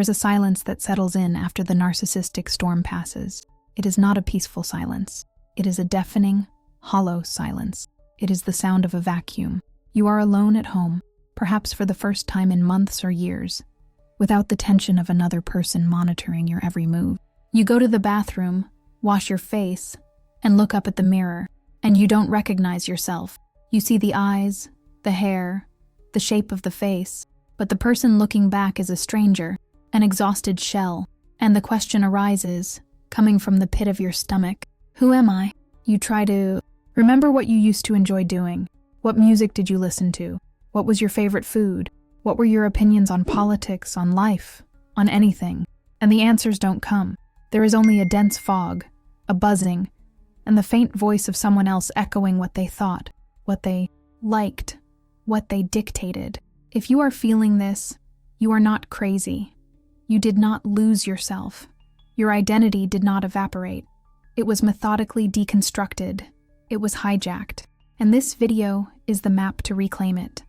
is a silence that settles in after the narcissistic storm passes. It is not a peaceful silence. It is a deafening, hollow silence. It is the sound of a vacuum. You are alone at home, perhaps for the first time in months or years, without the tension of another person monitoring your every move. You go to the bathroom, wash your face, and look up at the mirror, and you don't recognize yourself. You see the eyes, the hair, the shape of the face, but the person looking back is a stranger, an exhausted shell, and the question arises, coming from the pit of your stomach, who am I? You try to remember what you used to enjoy doing. What music did you listen to? What was your favorite food? What were your opinions on politics, on life, on anything? And the answers don't come. There is only a dense fog, a buzzing, and the faint voice of someone else echoing what they thought, what they liked, what they dictated. If you are feeling this, you are not crazy. You did not lose yourself. Your identity did not evaporate. It was methodically deconstructed. It was hijacked. And this video is the map to reclaim it.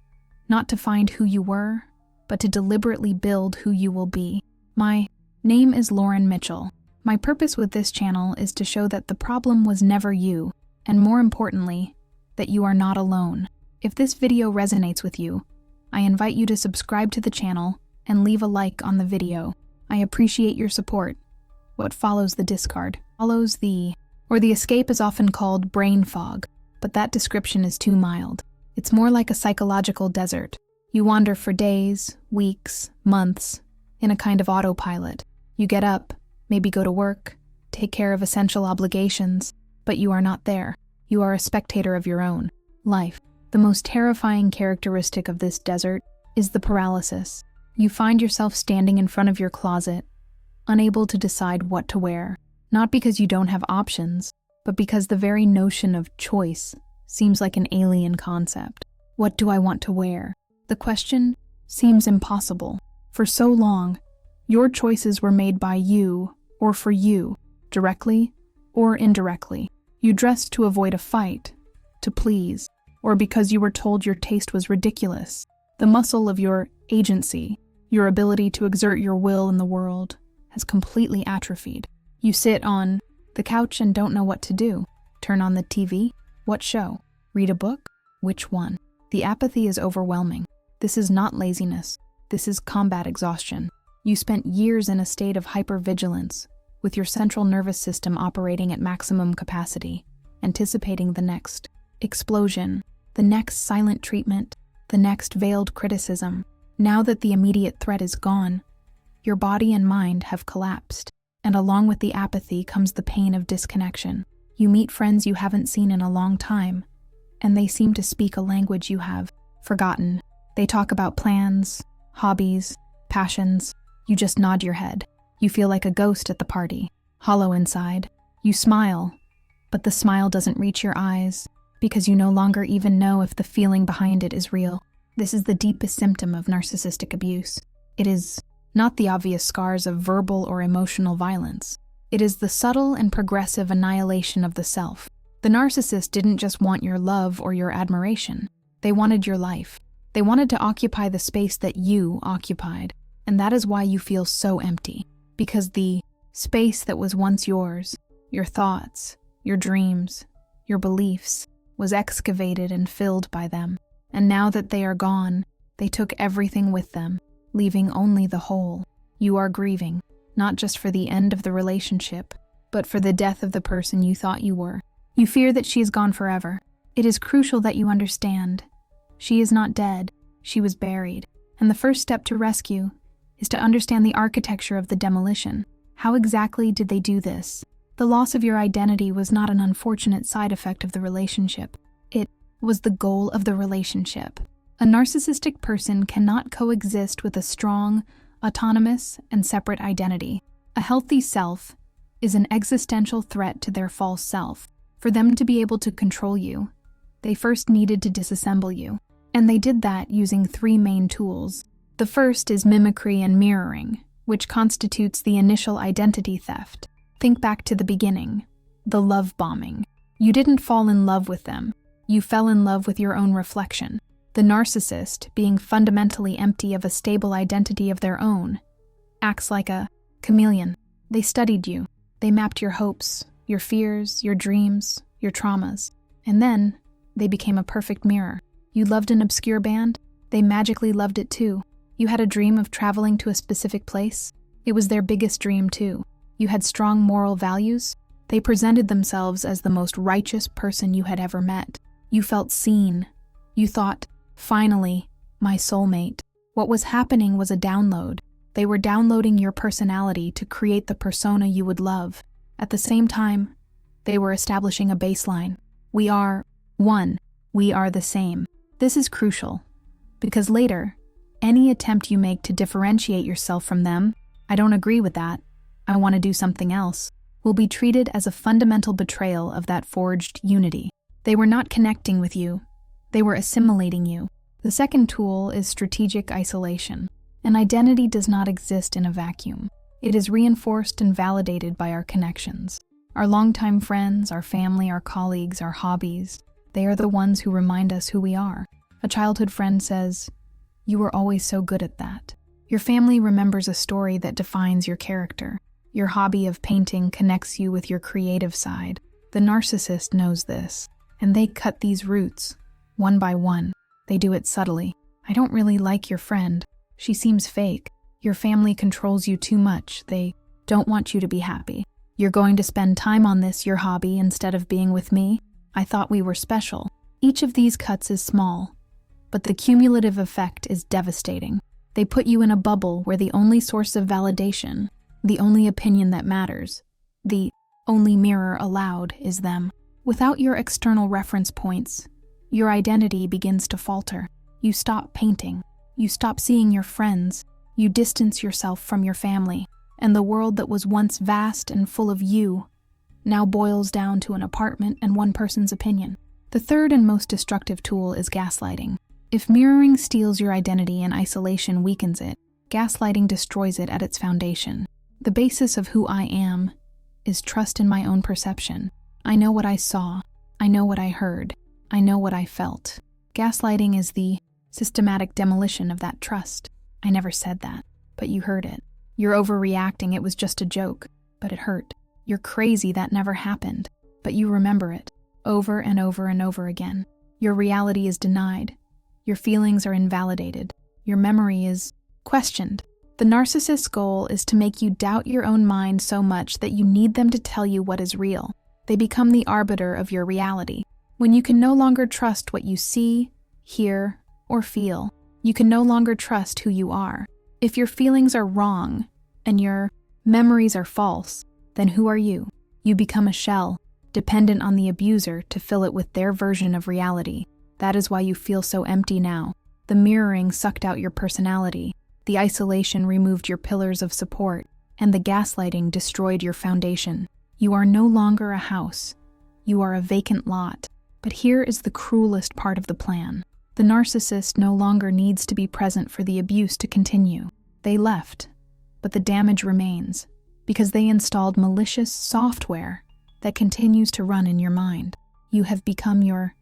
Not to find who you were, but to deliberately build who you will be. My name is Lauren Mitchell. My purpose with this channel is to show that the problem was never you, and more importantly, that you are not alone. If this video resonates with you, I invite you to subscribe to the channel and leave a like on the video. I appreciate your support. What follows the discard? The escape is often called brain fog, but that description is too mild. It's more like a psychological desert. You wander for days, weeks, months, in a kind of autopilot. You get up, maybe go to work, take care of essential obligations, but you are not there. You are a spectator of your own life. The most terrifying characteristic of this desert is the paralysis. You find yourself standing in front of your closet, unable to decide what to wear, not because you don't have options, but because the very notion of choice seems like an alien concept. What do I want to wear? The question seems impossible. For so long, your choices were made by you or for you, directly or indirectly. You dressed to avoid a fight, to please, or because you were told your taste was ridiculous. The muscle of your agency, your ability to exert your will in the world, has completely atrophied. You sit on the couch and don't know what to do. Turn on the TV? What show? Read a book? Which one? The apathy is overwhelming. This is not laziness. This is combat exhaustion. You spent years in a state of hypervigilance, with your central nervous system operating at maximum capacity, anticipating the next explosion, the next silent treatment, the next veiled criticism. Now that the immediate threat is gone, your body and mind have collapsed, and along with the apathy comes the pain of disconnection. You meet friends you haven't seen in a long time, and they seem to speak a language you have forgotten. They talk about plans, hobbies, passions. You just nod your head. You feel like a ghost at the party, hollow inside. You smile, but the smile doesn't reach your eyes because you no longer even know if the feeling behind it is real. This is the deepest symptom of narcissistic abuse. It is not the obvious scars of verbal or emotional violence. It is the subtle and progressive annihilation of the self. The narcissist didn't just want your love or your admiration. They wanted your life. They wanted to occupy the space that you occupied. And that is why you feel so empty. Because the space that was once yours, your thoughts, your dreams, your beliefs, was excavated and filled by them. And now that they are gone, they took everything with them, leaving only the whole. You are grieving, not just for the end of the relationship, but for the death of the person you thought you were. You fear that she is gone forever. It is crucial that you understand. She is not dead, she was buried. And the first step to rescue is to understand the architecture of the demolition. How exactly did they do this? The loss of your identity was not an unfortunate side effect of the relationship. It was the goal of the relationship. A narcissistic person cannot coexist with a strong, autonomous, and separate identity. A healthy self is an existential threat to their false self. For them to be able to control you, they first needed to disassemble you. And they did that using 3 main tools. The first is mimicry and mirroring, which constitutes the initial identity theft. Think back to the beginning, the love bombing. You didn't fall in love with them. You fell in love with your own reflection. The narcissist, being fundamentally empty of a stable identity of their own, acts like a chameleon. They studied you. They mapped your hopes, your fears, your dreams, your traumas. And then they became a perfect mirror. You loved an obscure band? They magically loved it too. You had a dream of traveling to a specific place? It was their biggest dream too. You had strong moral values? They presented themselves as the most righteous person you had ever met. You felt seen. You thought, finally, my soulmate. What was happening was a download. They were downloading your personality to create the persona you would love. At the same time, they were establishing a baseline. We are one. We are the same. This is crucial, because later, any attempt you make to differentiate yourself from them, I don't agree with that, I want to do something else, will be treated as a fundamental betrayal of that forged unity. They were not connecting with you. They were assimilating you. The second tool is strategic isolation. An identity does not exist in a vacuum. It is reinforced and validated by our connections. Our longtime friends, our family, our colleagues, our hobbies, they are the ones who remind us who we are. A childhood friend says, "You were always so good at that." Your family remembers a story that defines your character. Your hobby of painting connects you with your creative side. The narcissist knows this, and they cut these roots, one by one. They do it subtly. I don't really like your friend. She seems fake. Your family controls you too much. They don't want you to be happy. You're going to spend time on this, your hobby, instead of being with me? I thought we were special. Each of these cuts is small, but the cumulative effect is devastating. They put you in a bubble where the only source of validation, the only opinion that matters, the only mirror allowed is them. Without your external reference points, your identity begins to falter. You stop painting. You stop seeing your friends. You distance yourself from your family. And the world that was once vast and full of you now boils down to an apartment and one person's opinion. The third and most destructive tool is gaslighting. If mirroring steals your identity and isolation weakens it, gaslighting destroys it at its foundation. The basis of who I am is trust in my own perception. I know what I saw. I know what I heard. I know what I felt. Gaslighting is the systematic demolition of that trust. I never said that, but you heard it. You're overreacting, it was just a joke, but it hurt. You're crazy, that never happened, but you remember it, over and over and over again. Your reality is denied. Your feelings are invalidated. Your memory is questioned. The narcissist's goal is to make you doubt your own mind so much that you need them to tell you what is real. They become the arbiter of your reality. When you can no longer trust what you see, hear, or feel, you can no longer trust who you are. If your feelings are wrong and your memories are false, then who are you? You become a shell, dependent on the abuser to fill it with their version of reality. That is why you feel so empty now. The mirroring sucked out your personality, the isolation removed your pillars of support, and the gaslighting destroyed your foundation. You are no longer a house. You are a vacant lot. But here is the cruelest part of the plan. The narcissist no longer needs to be present for the abuse to continue. They left, but the damage remains, because they installed malicious software that continues to run in your mind. You have become your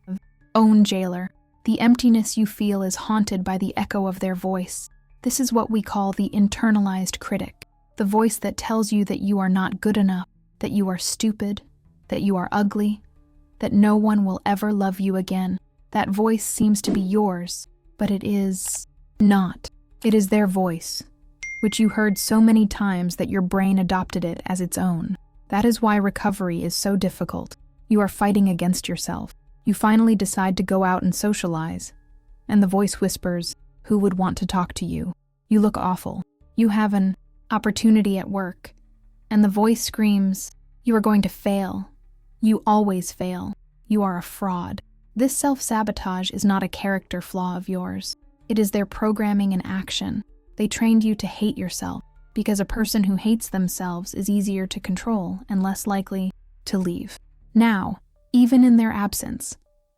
own jailer. The emptiness you feel is haunted by the echo of their voice. This is what we call the internalized critic, the voice that tells you that you are not good enough, that you are stupid, that you are ugly, that no one will ever love you again. That voice seems to be yours, but it is not. It is their voice, which you heard so many times that your brain adopted it as its own. That is why recovery is so difficult. You are fighting against yourself. You finally decide to go out and socialize, and the voice whispers, "Who would want to talk to you? You look awful. You have an opportunity at work." And the voice screams, "You are going to fail. You always fail. You are a fraud." This self-sabotage is not a character flaw of yours. It is their programming in action. They trained you to hate yourself, because a person who hates themselves is easier to control and less likely to leave. Now, even in their absence,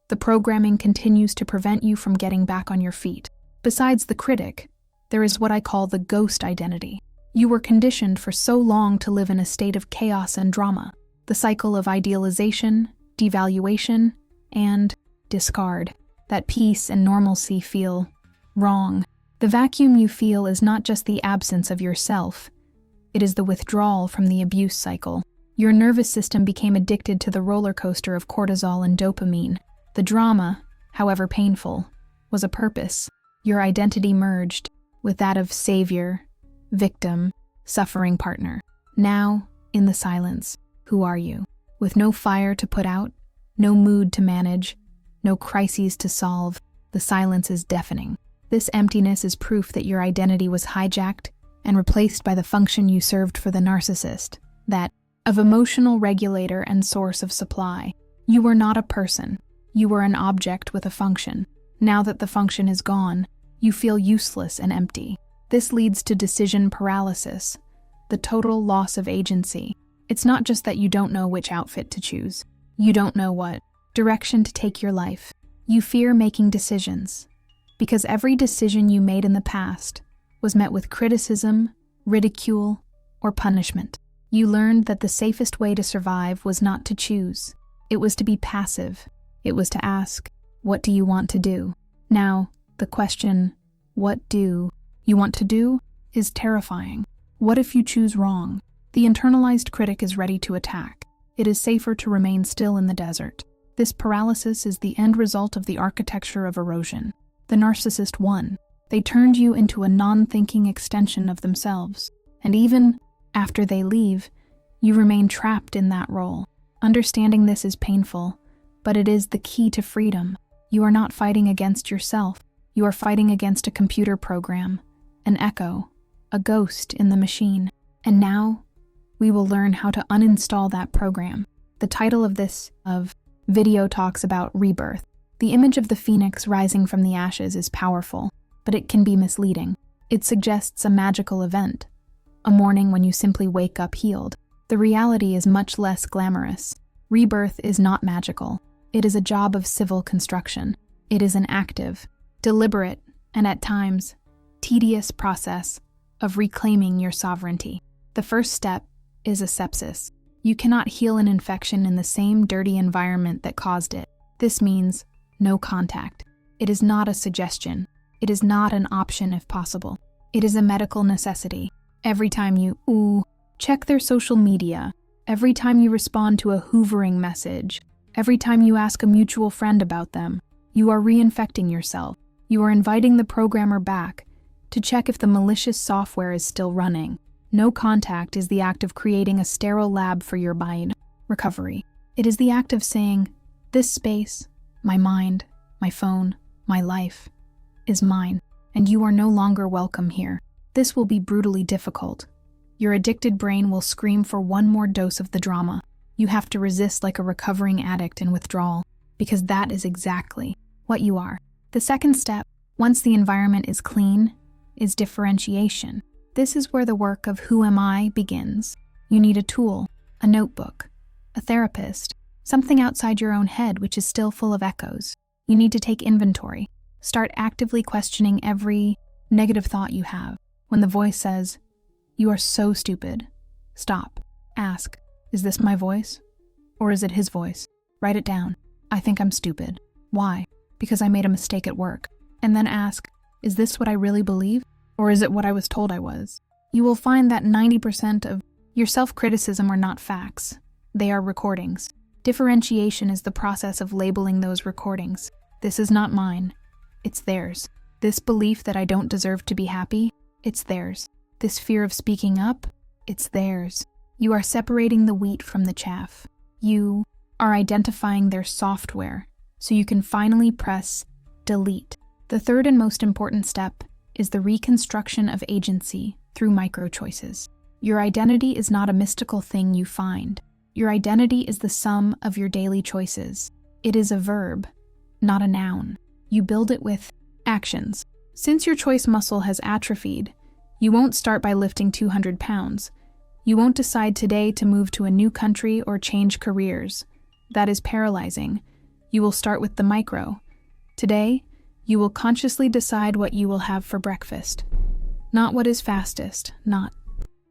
the programming continues to prevent you from getting back on your feet. Besides the critic, there is what I call the ghost identity. You were conditioned for so long to live in a state of chaos and drama, the cycle of idealization, devaluation, and discard. That peace and normalcy feel wrong. The vacuum you feel is not just the absence of yourself, It is the withdrawal from the abuse cycle. Your nervous system became addicted to the roller coaster of cortisol and dopamine. The drama, however painful, was a purpose. Your identity merged with that of savior, victim, suffering partner. Now, in the silence, who are you? With no fire to put out, no mood to manage, no crises to solve, the silence is deafening. This emptiness is proof that your identity was hijacked and replaced by the function you served for the narcissist, that of emotional regulator and source of supply. You were not a person. You were an object with a function. Now that the function is gone, you feel useless and empty. This leads to decision paralysis, the total loss of agency. It's not just that you don't know which outfit to choose. You don't know what direction to take your life. You fear making decisions, because every decision you made in the past was met with criticism, ridicule, or punishment. You learned that the safest way to survive was not to choose. It was to be passive. It was to ask, what do you want to do? Now, the question, what do you want to do, is terrifying. What if you choose wrong? The internalized critic is ready to attack. It is safer to remain still in the desert. This paralysis is the end result of the architecture of erosion. The narcissist won. They turned you into a non-thinking extension of themselves. And even after they leave, you remain trapped in that role. Understanding this is painful, but it is the key to freedom. You are not fighting against yourself. You are fighting against a computer program, an echo, a ghost in the machine. And now, we will learn how to uninstall that program. The title of this video talks about rebirth. The image of the phoenix rising from the ashes is powerful, but it can be misleading. It suggests a magical event, a morning when you simply wake up healed. The reality is much less glamorous. Rebirth is not magical. It is a job of civil construction. It is an active, deliberate, and at times, tedious process of reclaiming your sovereignty. The first step is asepsis. You cannot heal an infection in the same dirty environment that caused it. This means no contact. It is not a suggestion. It is not an option if possible. It is a medical necessity. Every time you check their social media, every time you respond to a hoovering message, every time you ask a mutual friend about them, you are reinfecting yourself. You are inviting the programmer back to check if the malicious software is still running. No contact is the act of creating a sterile lab for your mind recovery. It is the act of saying, this space, my mind, my phone, my life, is mine, and you are no longer welcome here. This will be brutally difficult. Your addicted brain will scream for one more dose of the drama. You have to resist like a recovering addict in withdrawal, because that is exactly what you are. The second step, once the environment is clean, is differentiation. This is where the work of who am I begins. You need a tool, a notebook, a therapist, something outside your own head which is still full of echoes. You need to take inventory. Start actively questioning every negative thought you have. When the voice says, you are so stupid, stop. Ask, is this my voice? Or is it his voice? Write it down. I think I'm stupid. Why? Because I made a mistake at work. And then ask, is this what I really believe? Or is it what I was told I was? You will find that 90% of your self-criticism are not facts. They are recordings. Differentiation is the process of labeling those recordings. This is not mine. It's theirs. This belief that I don't deserve to be happy, it's theirs. This fear of speaking up, it's theirs. You are separating the wheat from the chaff. You are identifying their software, so you can finally press delete. The third and most important step is the reconstruction of agency through micro-choices. Your identity is not a mystical thing you find. Your identity is the sum of your daily choices. It is a verb, not a noun. You build it with actions. Since your choice muscle has atrophied, you won't start by lifting 200 pounds. You won't decide today to move to a new country or change careers. That is paralyzing. You will start with the micro. Today, you will consciously decide what you will have for breakfast. Not what is fastest, not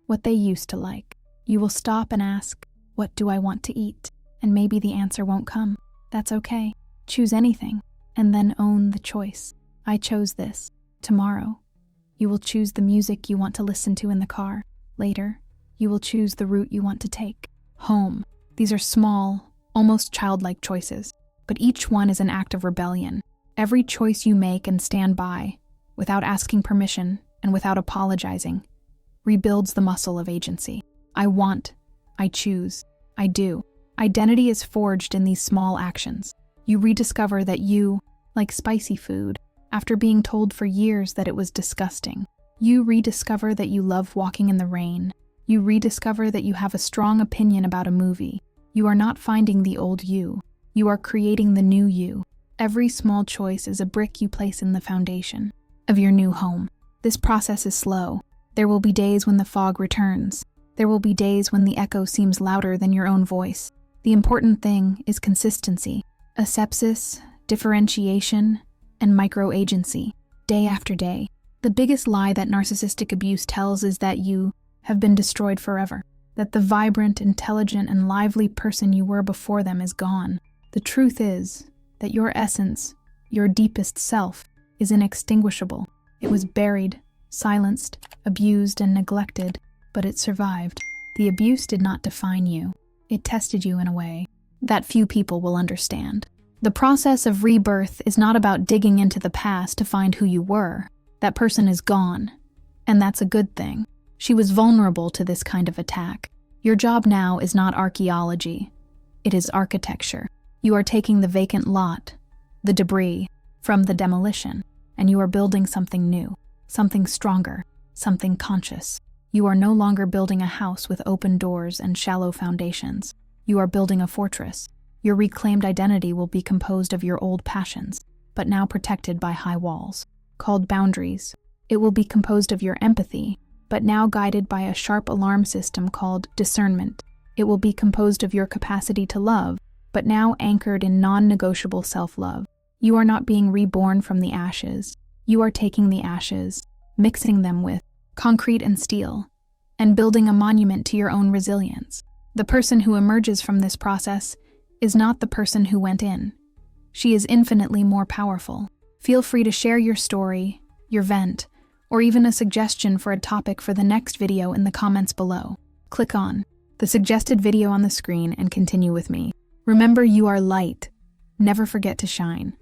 what they used to like. You will stop and ask, what do I want to eat? And maybe the answer won't come. That's okay. Choose anything, and then own the choice. I chose this. Tomorrow, you will choose the music you want to listen to in the car. Later, you will choose the route you want to take. Home. These are small, almost childlike choices, but each one is an act of rebellion. Every choice you make and stand by, without asking permission and without apologizing, rebuilds the muscle of agency. I want, I choose, I do. Identity is forged in these small actions. You rediscover that you, like spicy food, after being told for years that it was disgusting. You rediscover that you love walking in the rain. You rediscover that you have a strong opinion about a movie. You are not finding the old you. You are creating the new you. Every small choice is a brick you place in the foundation of your new home. This process is slow. There will be days when the fog returns. There will be days when the echo seems louder than your own voice. The important thing is consistency, asepsis, differentiation, and micro-agency, day after day. The biggest lie that narcissistic abuse tells is that you have been destroyed forever, that the vibrant, intelligent, and lively person you were before them is gone. The truth is that your essence, your deepest self, is inextinguishable. It was buried, silenced, abused, and neglected, but it survived. The abuse did not define you. It tested you in a way that few people will understand. The process of rebirth is not about digging into the past to find who you were. That person is gone, and that's a good thing. She was vulnerable to this kind of attack. Your job now is not archaeology. It is architecture. You are taking the vacant lot, the debris, from the demolition, and you are building something new, something stronger, something conscious. You are no longer building a house with open doors and shallow foundations. You are building a fortress. Your reclaimed identity will be composed of your old passions, but now protected by high walls, called boundaries. It will be composed of your empathy, but now guided by a sharp alarm system called discernment. It will be composed of your capacity to love, but now anchored in non-negotiable self-love. You are not being reborn from the ashes. You are taking the ashes, mixing them with concrete and steel, and building a monument to your own resilience. The person who emerges from this process is not the person who went in. She is infinitely more powerful. Feel free to share your story, your vent, or even a suggestion for a topic for the next video in the comments below. Click on the suggested video on the screen and continue with me. Remember, you are light. Never forget to shine.